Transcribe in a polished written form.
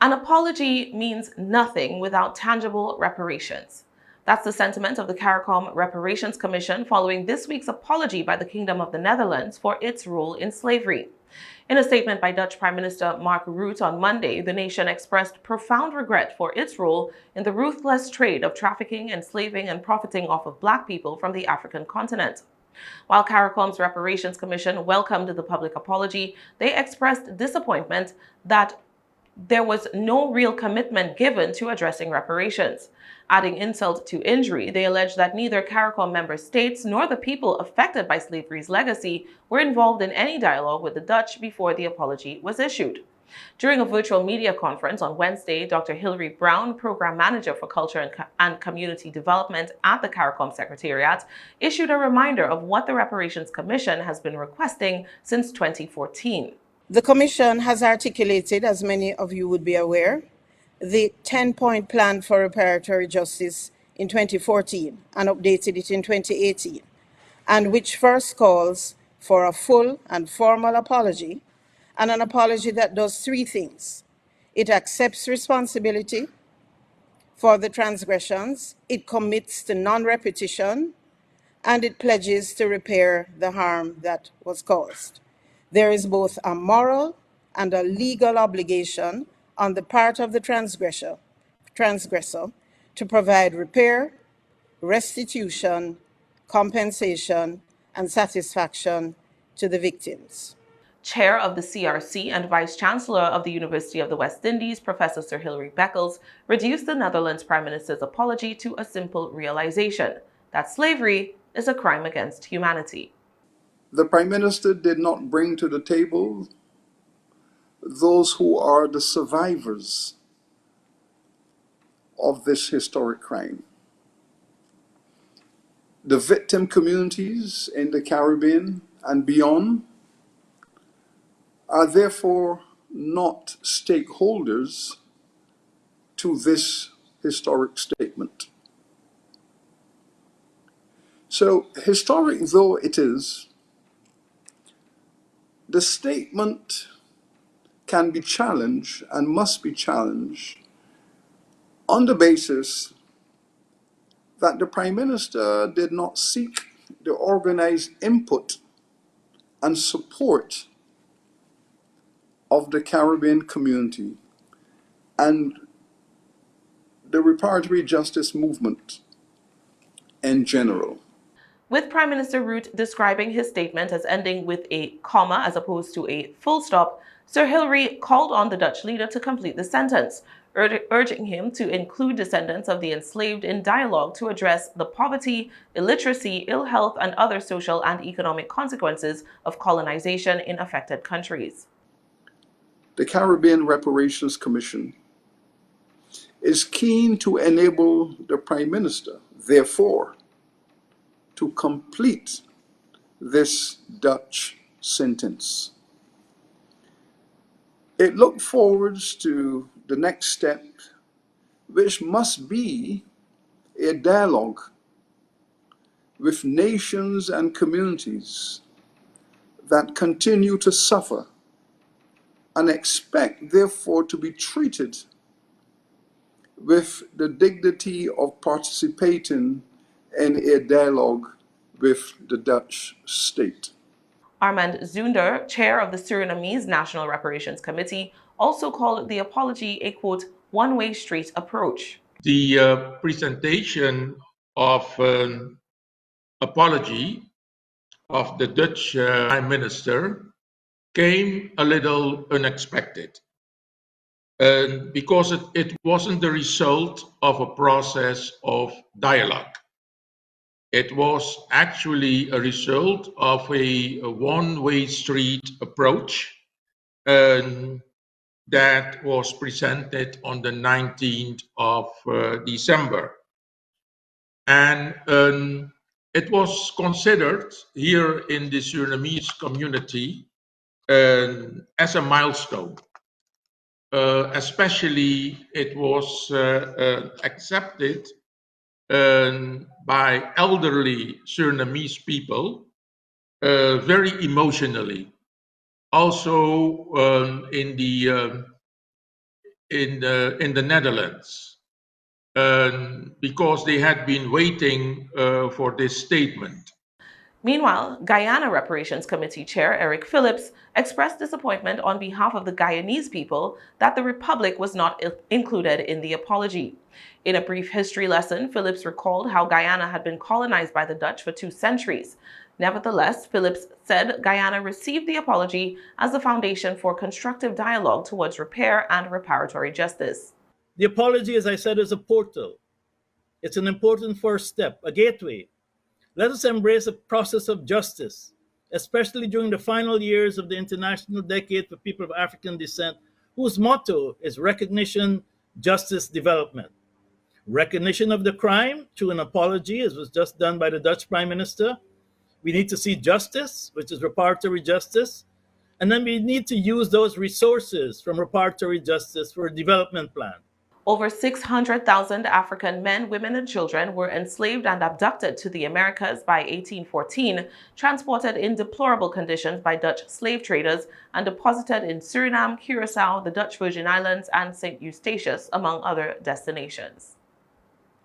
An apology means nothing without tangible reparations. That's the sentiment of the CARICOM Reparations Commission following this week's apology by the Kingdom of the Netherlands for its role in slavery. In a statement by Dutch Prime Minister Mark Rutte on Monday, the nation expressed profound regret for its role in the ruthless trade of trafficking, enslaving, and profiting off of Black people from the African continent. While CARICOM's Reparations Commission welcomed the public apology, they expressed disappointment that there was no real commitment given to addressing reparations. Adding insult to injury, they alleged that neither CARICOM member states nor the people affected by slavery's legacy were involved in any dialogue with the Dutch before the apology was issued. During a virtual media conference on Wednesday, Dr. Hilary Brown, Program Manager for Culture and Community Development at the CARICOM Secretariat, issued a reminder of what the Reparations Commission has been requesting since 2014. The Commission has articulated, as many of you would be aware, the 10-point plan for reparatory justice in 2014 and updated it in 2018, and which first calls for a full and formal apology, and an apology that does three things. It accepts responsibility for the transgressions, it commits to non-repetition, and it pledges to repair the harm that was caused. There is both a moral and a legal obligation on the part of the transgressor to provide repair, restitution, compensation, and satisfaction to the victims. Chair of the CRC and Vice Chancellor of the University of the West Indies, Professor Sir Hilary Beckles, reduced the Netherlands Prime Minister's apology to a simple realization that slavery is a crime against humanity. The Prime Minister did not bring to the table those who are the survivors of this historic crime. The victim communities in the Caribbean and beyond are therefore not stakeholders to this historic statement. So, historic though it is, the statement can be challenged and must be challenged on the basis that the Prime Minister did not seek the organized input and support of the Caribbean community and the reparatory justice movement in general. With Prime Minister Rutte describing his statement as ending with a comma as opposed to a full stop, Sir Hilary called on the Dutch leader to complete the sentence, urging him to include descendants of the enslaved in dialogue to address the poverty, illiteracy, ill health, and other social and economic consequences of colonization in affected countries. The Caribbean Reparations Commission is keen to enable the Prime Minister, therefore, to complete this Dutch sentence. It looks forward to the next step, which must be a dialogue with nations and communities that continue to suffer and expect, therefore, to be treated with the dignity of participating in a dialogue with the Dutch state. Armand Zunder, chair of the Surinamese National Reparations Committee, also called the apology a, quote, one-way street approach. The presentation of an apology of the Dutch Prime Minister came a little unexpected, because it wasn't the result of a process of dialogue. It was actually a result of a one-way street approach that was presented on the 19th of December. And it was considered here in the Surinamese community as a milestone. Especially it was accepted by elderly Surinamese people very emotionally. Also in in the Netherlands because they had been waiting for this statement. Meanwhile, Guyana Reparations Committee Chair Eric Phillips expressed disappointment on behalf of the Guyanese people that the Republic was not included in the apology. In a brief history lesson, Phillips recalled how Guyana had been colonized by the Dutch for 2 centuries. Nevertheless, Phillips said Guyana received the apology as the foundation for constructive dialogue towards repair and reparatory justice. The apology, as I said, is a portal. It's an important first step, a gateway. Let us embrace a process of justice, especially during the final years of the International Decade for People of African Descent, whose motto is recognition, justice, development. Recognition of the crime through an apology, as was just done by the Dutch Prime Minister. We need to see justice, which is reparatory justice. And then we need to use those resources from reparatory justice for a development plan. Over 600,000 African men, women, and children were enslaved and abducted to the Americas by 1814, transported in deplorable conditions by Dutch slave traders, and deposited in Suriname, Curaçao, the Dutch Virgin Islands, and St. Eustatius, among other destinations.